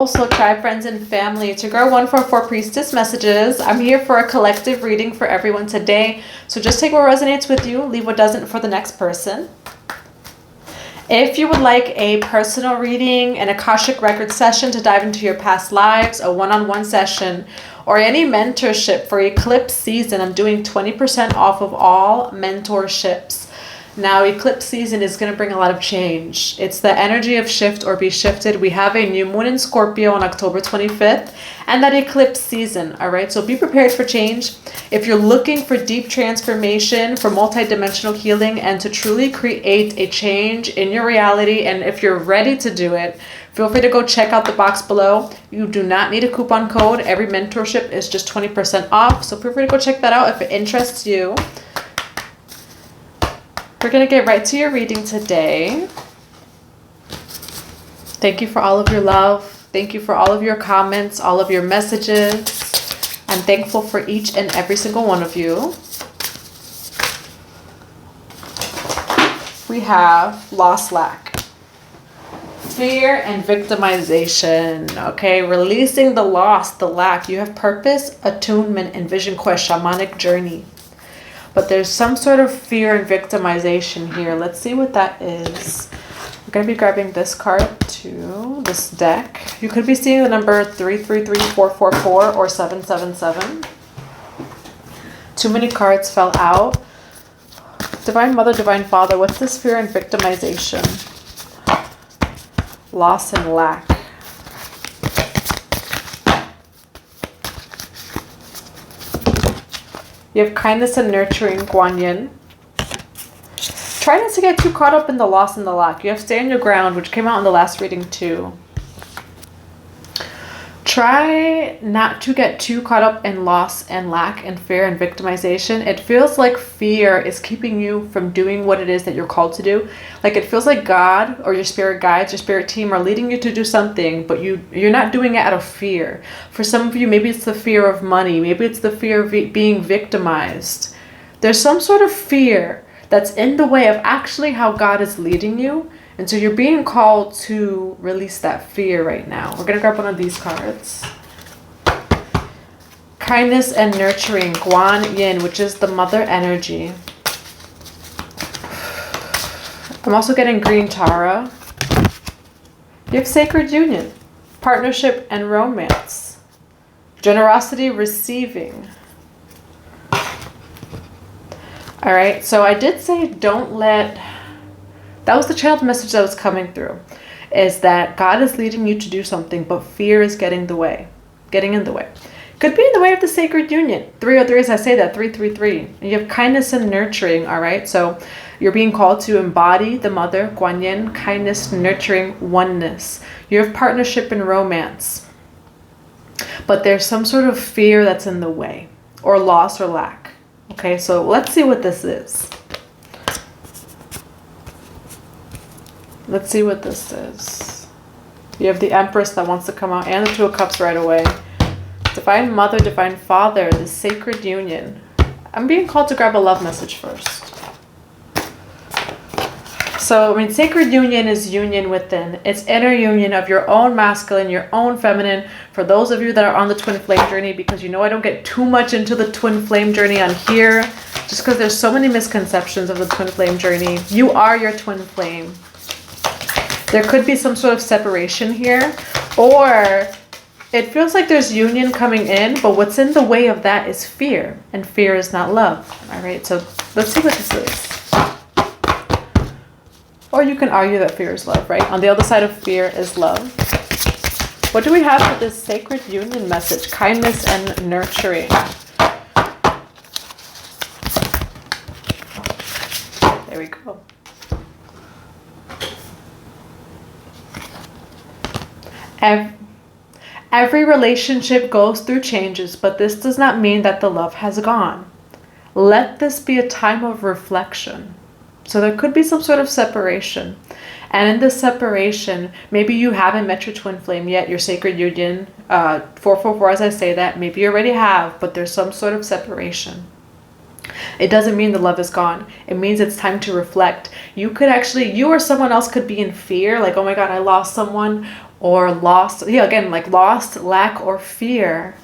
Also, tribe, friends, and family, to grow 144 priestess messages. I'm here for a collective reading for everyone today. So just take what resonates with you, leave what doesn't for the next person. If you would like a personal reading, an Akashic Records session to dive into your past lives, a one-on-one session, or any mentorship for eclipse season, I'm doing 20% off of all mentorships. Now, eclipse season is going to bring a lot of change. It's the energy of shift or be shifted. We have a new moon in Scorpio on October 25th and that eclipse season. All right. So be prepared for change. If you're looking for deep transformation, for multidimensional healing, and to truly create a change in your reality, and if you're ready to do it, feel free to go check out the box below. You do not need a coupon code. Every mentorship is just 20% off. So feel free to go check that out if it interests you. We're going to get right to your reading today. Thank you for all of your love. Thank you for all of your comments, all of your messages. I'm thankful for each and every single one of you. We have loss, lack, fear, and victimization. Okay, releasing the loss, the lack. You have purpose, attunement, and vision quest, shamanic journey. But there's some sort of fear and victimization here. Let's see what that is. We're going to be grabbing this card too, this deck. You could be seeing the number 333444 or 777. Too many cards fell out. Divine Mother, Divine Father, what's this fear and victimization? Loss and lack. You have kindness and nurturing, Guan Yin. Try not to get too caught up in the loss and the lack. You have stand your ground, which came out in the last reading too. Try not to get too caught up in loss and lack and fear and victimization. It feels like fear is keeping you from doing what it is that you're called to do. Like it feels like God or your spirit guides, your spirit team are leading you to do something, but you're not doing it out of fear. For some of you, maybe it's the fear of money. Maybe it's the fear of being victimized. There's some sort of fear that's in the way of actually how God is leading you. And so you're being called to release that fear right now. We're going to grab one of these cards. Kindness and nurturing, Guan Yin, which is the mother energy. I'm also getting green Tara. You have sacred union, partnership and romance. Generosity, receiving. All right, so I did say don't let... That was the child message that was coming through, is that God is leading you to do something, but fear is getting in the way. Could be in the way of the sacred union. 303, as I say that, 333. You have kindness and nurturing, all right? So you're being called to embody the mother, Guan Yin, kindness, nurturing, oneness. You have partnership and romance. But there's some sort of fear that's in the way, or loss or lack. Okay, so let's see what this is. Let's see what this is. You have the Empress that wants to come out and the Two of Cups right away. Divine Mother, Divine Father, the sacred union. I'm being called to grab a love message first. So, I mean, sacred union is union within. It's inner union of your own masculine, your own feminine. For those of you that are on the twin flame journey, because you know I don't get too much into the twin flame journey on here, just because there's so many misconceptions of the twin flame journey. You are your twin flame. There could be some sort of separation here, or it feels like there's union coming in, but what's in the way of that is fear, and fear is not love. All right, so let's see what this is. Or you can argue that fear is love, right? On the other side of fear is love. What do we have for this sacred union message? Kindness and nurturing. There we go. Every relationship goes through changes, but this does not mean that the love has gone. Let this be a time of reflection. So there could be some sort of separation. And in this separation, maybe you haven't met your twin flame yet, your sacred union. 444, as I say that, maybe you already have, but there's some sort of separation. It doesn't mean the love is gone. It means it's time to reflect. You could actually, you or someone else could be in fear, like, oh my God, I lost someone. or lost. Yeah, again, like lost, lack, or fear.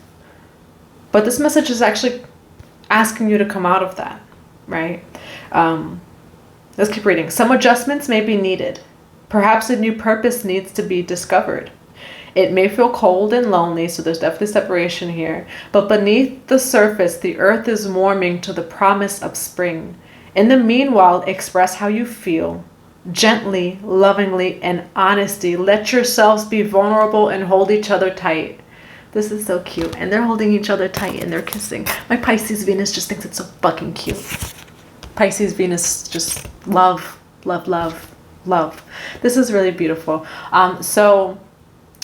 But this message is actually asking you to come out of that, right? Let's keep reading. Some adjustments may be needed. Perhaps a new purpose needs to be discovered. It may feel cold and lonely, so there's definitely separation here. But beneath the surface, the earth is warming to the promise of spring. In the meanwhile, express how you feel. Gently, lovingly, and honesty. Let yourselves be vulnerable and hold each other tight. This is so cute. And they're holding each other tight and they're kissing. My Pisces Venus just thinks it's so fucking cute. Pisces Venus just love, love, love, love. This is really beautiful. So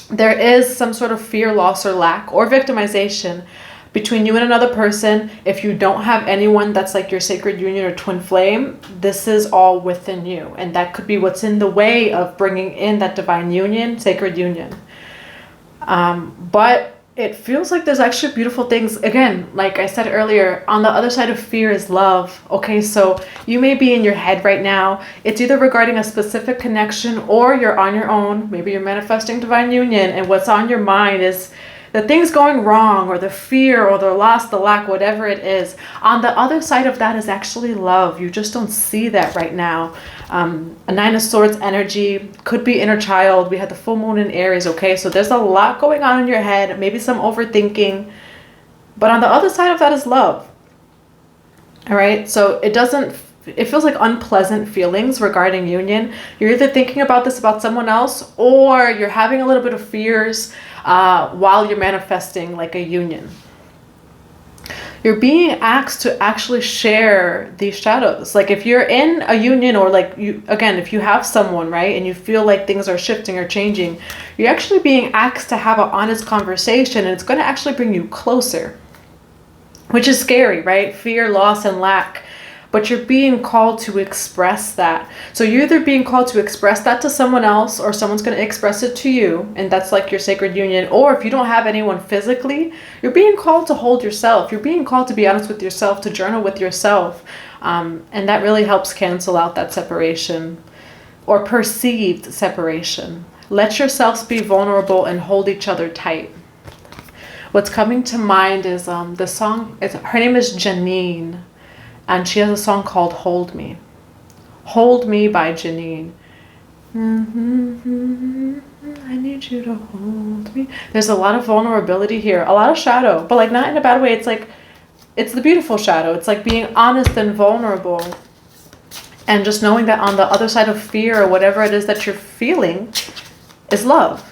there is some sort of fear, loss, or lack, or victimization between you and another person. If you don't have anyone that's like your sacred union or twin flame, this is all within you. And that could be what's in the way of bringing in that divine union, sacred union. But it feels like there's actually beautiful things. Again, like I said earlier, on the other side of fear is love. Okay, so you may be in your head right now. It's either regarding a specific connection or you're on your own. Maybe you're manifesting divine union and what's on your mind is the things going wrong or the fear or the loss, the lack, whatever it is. On the other side of that is actually love. You just don't see that right now. A Nine of Swords energy could be inner child. We had the full moon in Aries, okay? So there's a lot going on in your head, maybe some overthinking. But on the other side of that is love. All right? So it feels like unpleasant feelings regarding union. You're either thinking about this about someone else or you're having a little bit of fears while you're manifesting like a union. You're being asked to actually share these shadows. Like if you're in a union or like you, again, if you have someone, right, and you feel like things are shifting or changing, you're actually being asked to have an honest conversation and it's going to actually bring you closer, which is scary, right? Fear, loss, and lack. But you're being called to express that. So you're either being called to express that to someone else or someone's going to express it to you. And that's like your sacred union. Or if you don't have anyone physically, you're being called to hold yourself. You're being called to be honest with yourself, to journal with yourself. And that really helps cancel out that separation or perceived separation. Let yourselves be vulnerable and hold each other tight. What's coming to mind is the song, her name is Janine. And she has a song called Hold Me. Hold Me by Janine. I need you to hold me. There's a lot of vulnerability here. A lot of shadow. But like not in a bad way. It's like, it's the beautiful shadow. It's like being honest and vulnerable. And just knowing that on the other side of fear or whatever it is that you're feeling is love.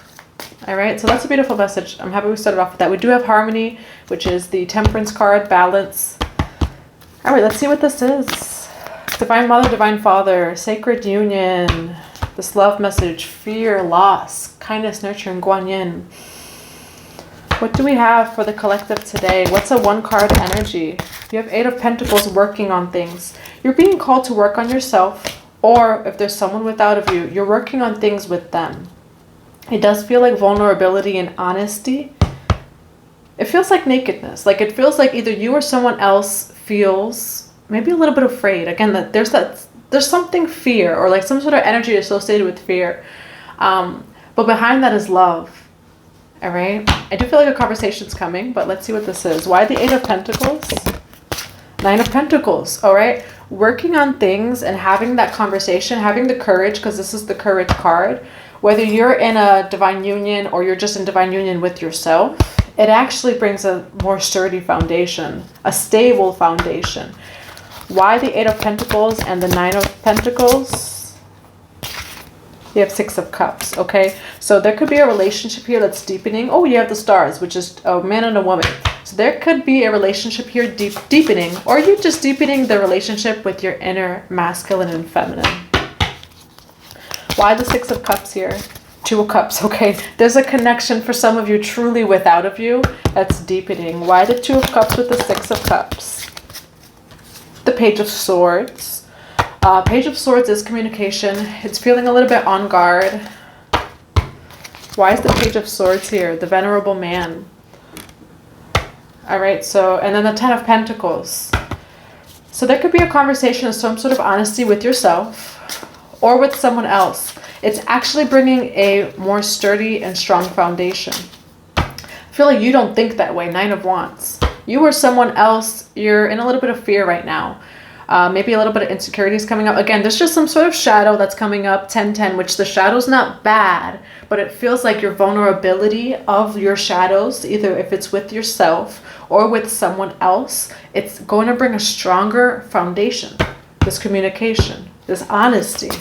All right. So that's a beautiful message. I'm happy we started off with that. We do have harmony, which is the Temperance card, balance. All right, let's see what this is. Divine Mother, Divine Father, Sacred Union, this love message, fear, loss, kindness, nurture, and Guan Yin. What do we have for the collective today? What's a one-card energy? You have Eight of Pentacles, working on things. You're being called to work on yourself, or if there's someone without of you, you're working on things with them. It does feel like vulnerability and honesty. It feels like nakedness. Like it feels like either you or someone else feels maybe a little bit afraid. Again, that there's something fear or like some sort of energy associated with fear. But behind that is love. All right. I do feel like a conversation's coming, but let's see what this is. Why the Eight of Pentacles? Nine of Pentacles. All right. Working on things and having that conversation, having the courage, because this is the courage card. Whether you're in a divine union or you're just in divine union with yourself, it actually brings a more sturdy foundation, a stable foundation. Why the Eight of Pentacles and the Nine of Pentacles? You have Six of Cups, okay? So there could be a relationship here that's deepening. Oh, you have the Stars, which is a man and a woman. So there could be a relationship here deepening, or you're just deepening the relationship with your inner masculine and feminine. Why the Six of Cups here? Two of Cups, okay. There's a connection for some of you truly without of you that's deepening. Why the Two of Cups with the Six of Cups? The Page of Swords. Page of Swords is communication. It's feeling a little bit on guard. Why is the Page of Swords here? The Venerable Man. All right, so, and then the Ten of Pentacles. So there could be a conversation of some sort of honesty with yourself or with someone else. It's actually bringing a more sturdy and strong foundation. I feel like you don't think that way. 9 of Wands. You or someone else, you're in a little bit of fear right now. Maybe a little bit of insecurities coming up. Again, there's just some sort of shadow that's coming up. 10-10, which the shadow's not bad, but it feels like your vulnerability of your shadows, either if it's with yourself or with someone else, it's going to bring a stronger foundation. This communication, this honesty.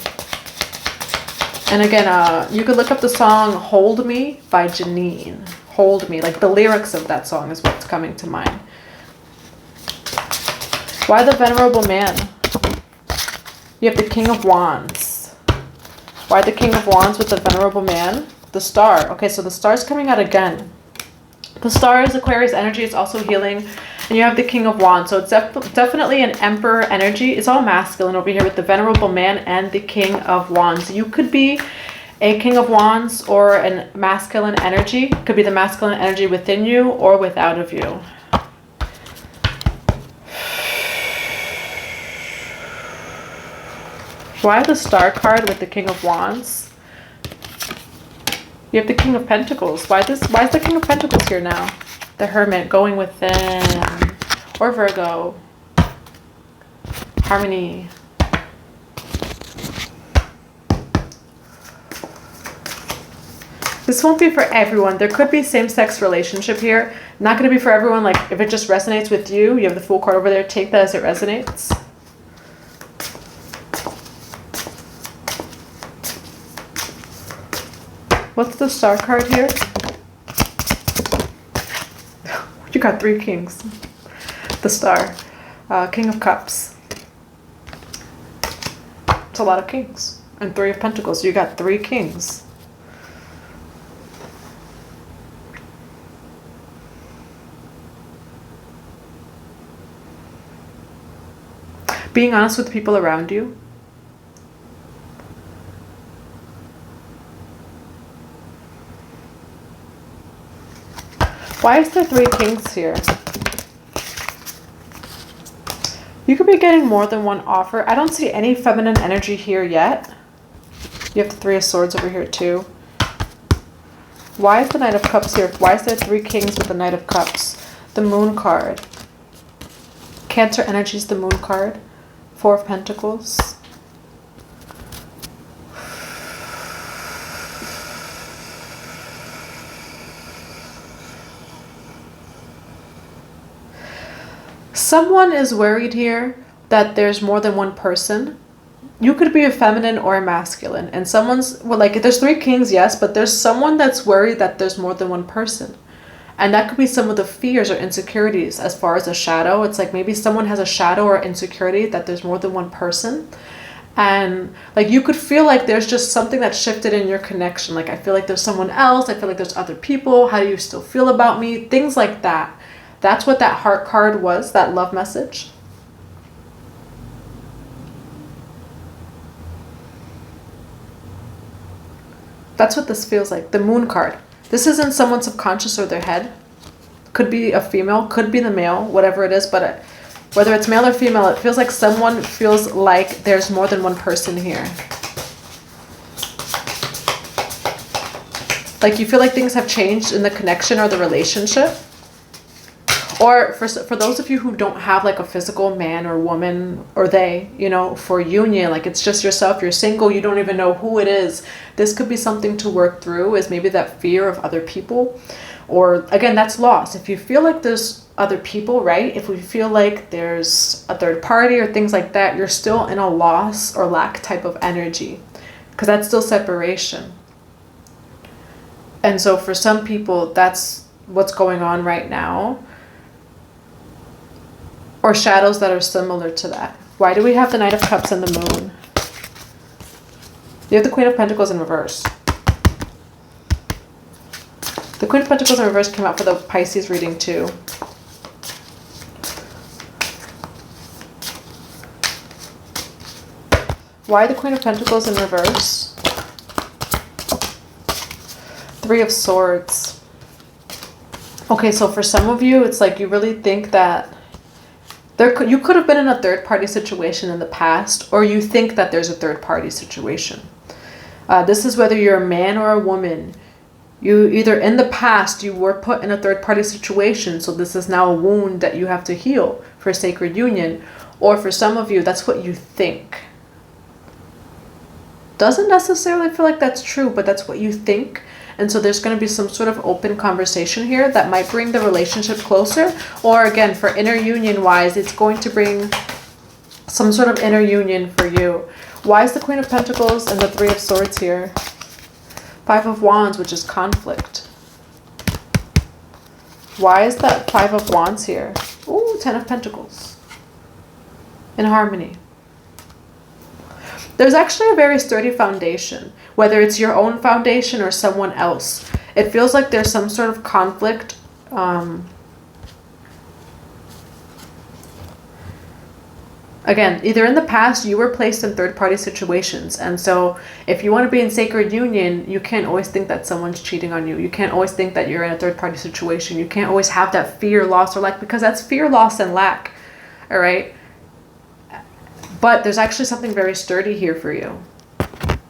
And again, you could look up the song Hold Me by Janine. Hold Me, like the lyrics of that song is what's coming to mind. Why the Venerable Man? You have the King of Wands. Why the King of Wands with the Venerable Man? The Star. Okay, so the Star's coming out again. The Star is Aquarius energy. It's also healing. And you have the King of Wands. So it's definitely an Emperor energy. It's all masculine over here with the Venerable Man and the King of Wands. You could be a King of Wands or a masculine energy. Could be the masculine energy within you or without of you. Why the Star card with the King of Wands? You have the King of Pentacles. Why is the King of Pentacles here now? The Hermit, going within. Or Virgo. Harmony. This won't be for everyone. There could be same-sex relationship here. Not going to be for everyone. Like, if it just resonates with you, you have the Fool card over there. Take that as it resonates. What's the Star card here? You got 3 kings. The Star. King of Cups. It's a lot of kings. And 3 of Pentacles. You got 3 kings. Being honest with the people around you. Why is there 3 kings here? You could be getting more than one offer. I don't see any feminine energy here yet. You have the 3 of Swords over here too. Why is the Knight of Cups here? Why is there 3 kings with the Knight of Cups? The Moon card. Cancer energy is the Moon card. 4 of Pentacles. Someone is worried here that there's more than one person. You could be a feminine or a masculine. And someone's, well, like, there's 3 kings, yes, but there's someone that's worried that there's more than one person. And that could be some of the fears or insecurities as far as a shadow. It's like maybe someone has a shadow or insecurity that there's more than one person. And like you could feel like there's just something that shifted in your connection. Like, I feel like there's someone else. I feel like there's other people. How do you still feel about me? Things like that. That's what that heart card was, that love message. That's what this feels like. The Moon card. This isn't someone's subconscious or their head. Could be a female, could be the male, whatever it is. But whether it's male or female, it feels like someone feels like there's more than one person here. Like you feel like things have changed in the connection or the relationship. Or for those of you who don't have like a physical man or woman or they, you know, for union, like it's just yourself, you're single, you don't even know who it is. This could be something to work through, is maybe that fear of other people. Or again, that's loss. If you feel like there's other people, right? If we feel like there's a third party or things like that, you're still in a loss or lack type of energy, because that's still separation. And so for some people, that's what's going on right now. Or shadows that are similar to that. Why do we have the Knight of Cups and the Moon? You have the Queen of Pentacles in reverse. The Queen of Pentacles in reverse came out for the Pisces reading too. Why the Queen of Pentacles in reverse? 3 of Swords. Okay, so for some of you, it's like you really think that you could have been in a third party situation in the past, or you think that there's a third party situation. This is whether you're a man or a woman. You either in the past you were put in a third party situation, so this is now a wound that you have to heal for sacred union, or for some of you that's what you think. Doesn't necessarily feel like that's true, but that's what you think. And so there's going to be some sort of open conversation here that might bring the relationship closer, or again, for inner union wise, it's going to bring some sort of inner union for you. Why is the Queen of Pentacles and the Three of Swords here? Five of Wands, which is conflict. Why is that Five of Wands here? Ooh, Ten of Pentacles. In harmony. There's actually a very sturdy foundation, whether it's your own foundation or someone else. It feels like there's some sort of conflict. Again, either in the past you were placed in third-party situations. And so if you want to be in sacred union, you can't always think that someone's cheating on you. You can't always think that you're in a third-party situation. You can't always have that fear, loss, or lack, because that's fear, loss, and lack. All right? But there's actually something very sturdy here for you.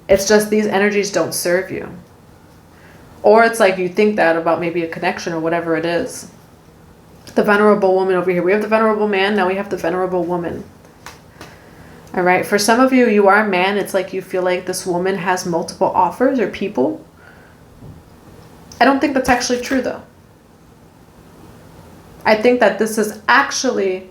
It's just these energies don't serve you. Or it's like you think that about maybe a connection or whatever it is. The venerable woman over here. We have the venerable man. Now we have the venerable woman. All right. For some of you, you are a man. It's like you feel like this woman has multiple offers or people. I don't think that's actually true, though. I think that this is actually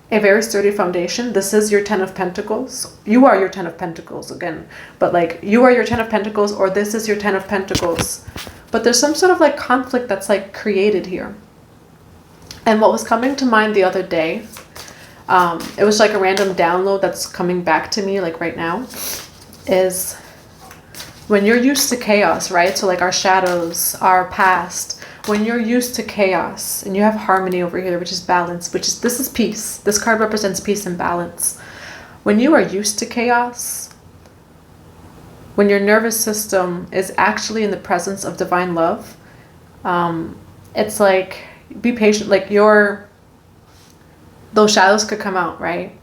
a very sturdy foundation. This is your Ten of Pentacles. You are your Ten of Pentacles again. But like you are your Ten of Pentacles, or this is your Ten of Pentacles. But there's some sort of like conflict that's like created here. And what was coming to mind the other day, it was like a random download that's coming back to me like right now, is when you're used to chaos, right? So like our shadows, our past, when you're used to chaos and you have harmony over here, which is balance, this is peace. This card represents peace and balance. When you are used to chaos, when your nervous system is actually in the presence of divine love, it's like, be patient. Like those shadows could come out, right?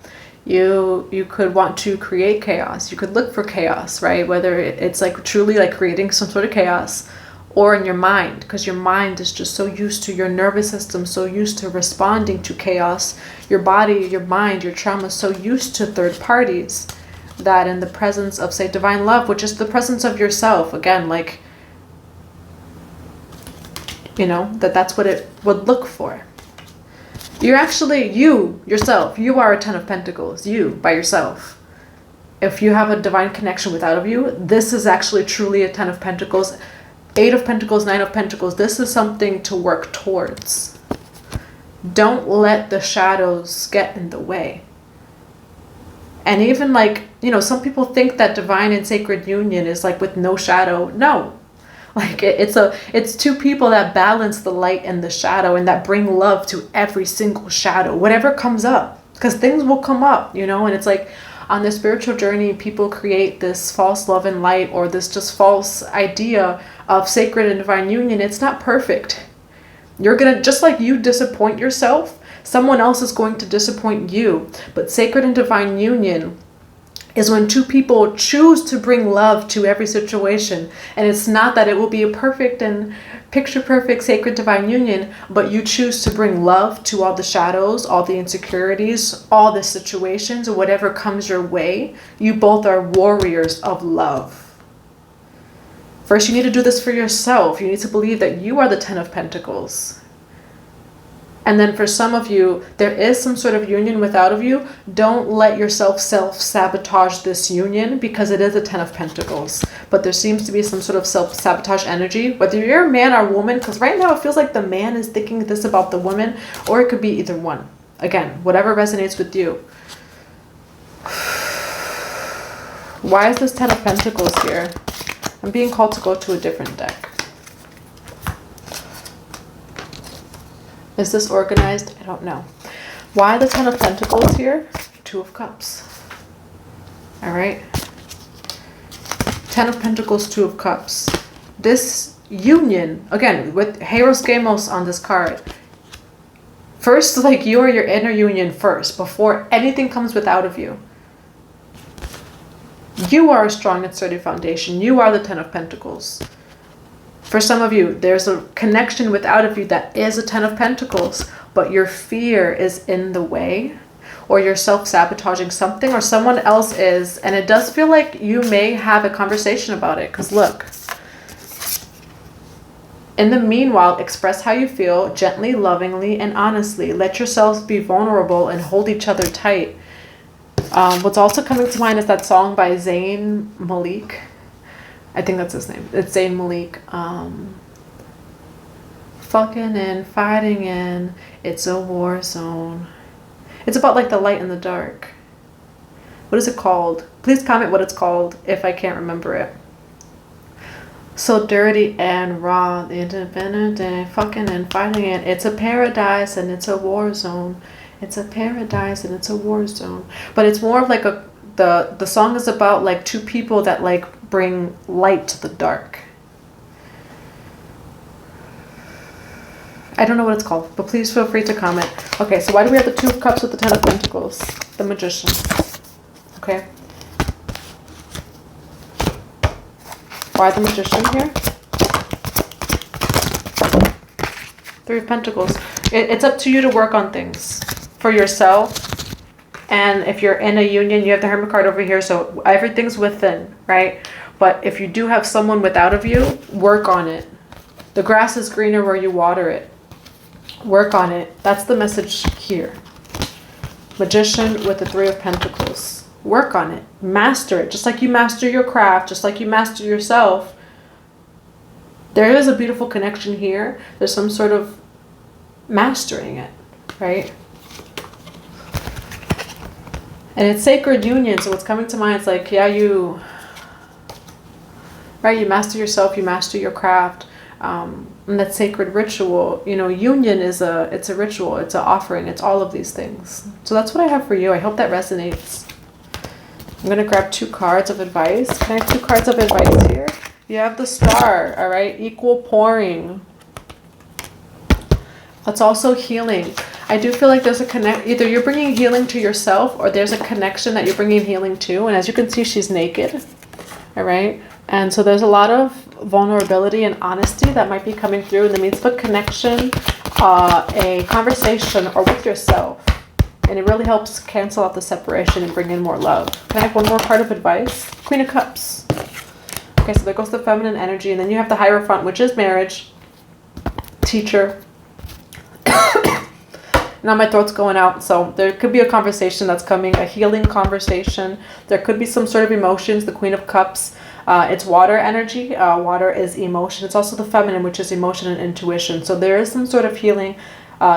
You could want to create chaos. You could look for chaos, right? Whether it's like truly like creating some sort of chaos, or in your mind, because your mind is just so used to, your nervous system so used to responding to chaos, your body, your mind, your trauma so used to third parties, that in the presence of, say, divine love, which is the presence of yourself, again, like, you know, that's what it would look for. You're actually, yourself, you are a Ten of Pentacles, you, by yourself. If you have a divine connection without you, this is actually truly a Ten of Pentacles. Eight of Pentacles, Nine of Pentacles, this is something to work towards. Don't let the shadows get in the way. And even like, you know, some people think that divine and sacred union is like with no shadow. No. Like it's two people that balance the light and the shadow, and that bring love to every single shadow, whatever comes up, because things will come up, you know. And it's like on the spiritual journey, people create this false love and light, or this just false idea of sacred and divine union. It's not perfect. You're gonna, just like you disappoint yourself, someone else is going to disappoint you. But sacred and divine union is when two people choose to bring love to every situation. And it's not that it will be a perfect and picture perfect sacred divine union, but you choose to bring love to all the shadows, all the insecurities, all the situations, or whatever comes your way. You both are warriors of love. First, you need to do this for yourself. You need to believe that you are the Ten of Pentacles. And then for some of you, there is some sort of union without of you. Don't let yourself self-sabotage this union, because it is a Ten of Pentacles. But there seems to be some sort of self-sabotage energy, whether you're a man or woman, because right now it feels like the man is thinking this about the woman, or it could be either one. Again, whatever resonates with you. Why is this Ten of Pentacles here? I'm being called to go to a different deck. Is this organized? I don't know. Why the Ten of Pentacles here? Two of Cups. All right. Ten of Pentacles, Two of Cups. This union, again, with Hieros Gamos on this card. First, like, you are your inner union first, before anything comes without of you. You are a strong and sturdy foundation. You are the 10 of Pentacles. For some of you, there's a connection without of you that is a 10 of Pentacles, but your fear is in the way, or you're self-sabotaging something, or someone else is, and it does feel like you may have a conversation about it. Because look, in the meanwhile, express how you feel gently, lovingly, and honestly. Let yourselves be vulnerable and hold each other tight. What's also coming to mind is that song by Zayn Malik. I think that's his name. It's Zayn Malik. Fucking and fighting and it's a war zone. It's about like the light and the dark. What is it called? Please comment what it's called if I can't remember it. So dirty and raw, the independent day, fucking and fighting it. It's a paradise and it's a war zone. It's a paradise and it's a war zone. But it's more of like the song is about like two people that like bring light to the dark. I don't know what it's called, but please feel free to comment. Okay, so why do we have the 2 of Cups with the 10 of Pentacles? The Magician. Okay. Why the Magician here? 3 of Pentacles. It's up to you to work on things for yourself. And if you're in a union, you have the Hermit card over here. So everything's within, right? But if you do have someone without of you, work on it. The grass is greener where you water it. Work on it. That's the message here. Magician with the 3 of Pentacles. Work on it. Master it. Just like you master your craft, just like you master yourself. There is a beautiful connection here. There's some sort of mastering it, right? And it's sacred union. So what's coming to mind is like, yeah, you master yourself, you master your craft. And that sacred ritual, you know, union it's a ritual, it's an offering, it's all of these things. So that's what I have for you. I hope that resonates. I'm going to grab 2 cards of advice. Can I have 2 cards of advice here? You have the Star, all right? Equal pouring. That's also healing. I do feel like there's a connect. Either you're bringing healing to yourself or there's a connection that you're bringing healing to. And as you can see, she's naked, all right? And so there's a lot of vulnerability and honesty that might be coming through in the midst of a connection, a conversation, or with yourself. And it really helps cancel out the separation and bring in more love. Can I have 1 more card of advice? Queen of Cups. Okay, so there goes the feminine energy. And then you have the Hierophant, which is marriage, teacher. Now my throat's going out. So there could be a conversation that's coming, a healing conversation. There could be some sort of emotions. The Queen of Cups. It's water energy. Water is emotion. It's also the feminine, which is emotion and intuition. So there is some sort of healing.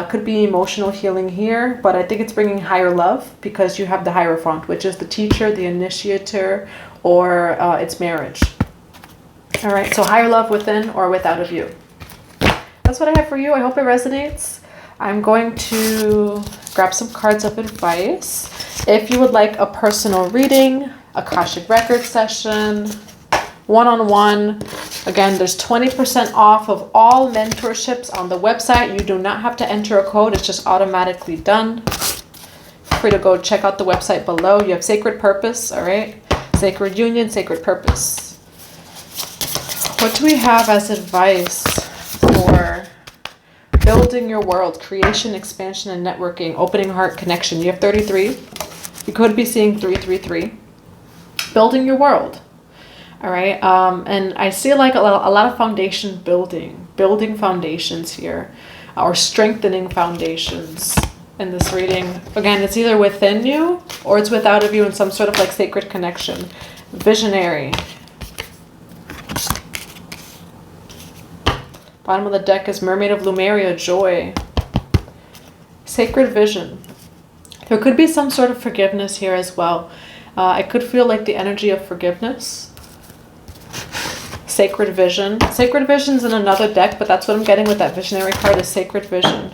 Could be emotional healing here, but I think it's bringing higher love because you have the Hierophant, which is the teacher, the initiator, or it's marriage. All right, so higher love within or without of you. That's what I have for you. I hope it resonates. I'm going to grab some cards of advice. If you would like a personal reading, Akashic Records session, one-on-one, again, there's 20% off of all mentorships on the website. You do not have to enter a code. It's just automatically done. Feel free to go check out the website below. You have Sacred Purpose, all right? Sacred Union, Sacred Purpose. What do we have as advice for building your world, creation, expansion, and networking, opening heart connection? You have 33. You could be seeing 333. Building your world. All right. And I see like a lot of foundation building foundations here, or strengthening foundations in this reading. Again, it's either within you or it's without of you in some sort of like sacred connection. Visionary. Bottom of the deck is Mermaid of Lumeria, joy. Sacred vision. There could be some sort of forgiveness here as well. I could feel like the energy of forgiveness. Sacred vision. Sacred vision's in another deck, but that's what I'm getting with that visionary card is sacred vision.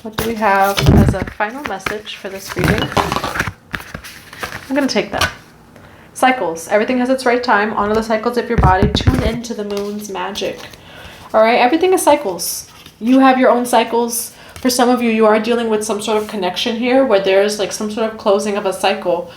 What do we have as a final message for this reading? I'm going to take that. Cycles. Everything has its right time. Honor the cycles of your body. Tune into the moon's magic. All right. Everything is cycles. You have your own cycles. For some of you, you are dealing with some sort of connection here where there's like some sort of closing of a cycle.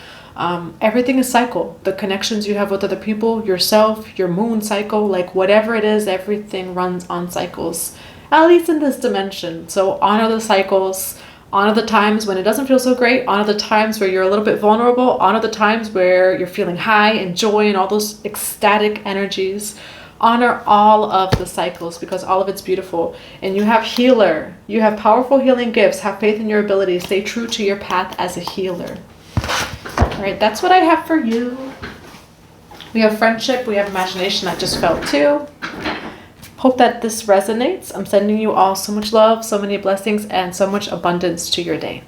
Everything is cycle. The connections you have with other people, yourself, your moon cycle, like whatever it is, everything runs on cycles, at least in this dimension. So honor the cycles, honor the times when it doesn't feel so great, honor the times where you're a little bit vulnerable, honor the times where you're feeling high and joy and all those ecstatic energies. Honor all of the cycles because all of it's beautiful. And you have healer. You have powerful healing gifts. Have faith in your ability. Stay true to your path as a healer. All right, that's what I have for you. We have friendship. We have imagination. I just felt too. Hope that this resonates. I'm sending you all so much love, so many blessings, and so much abundance to your day.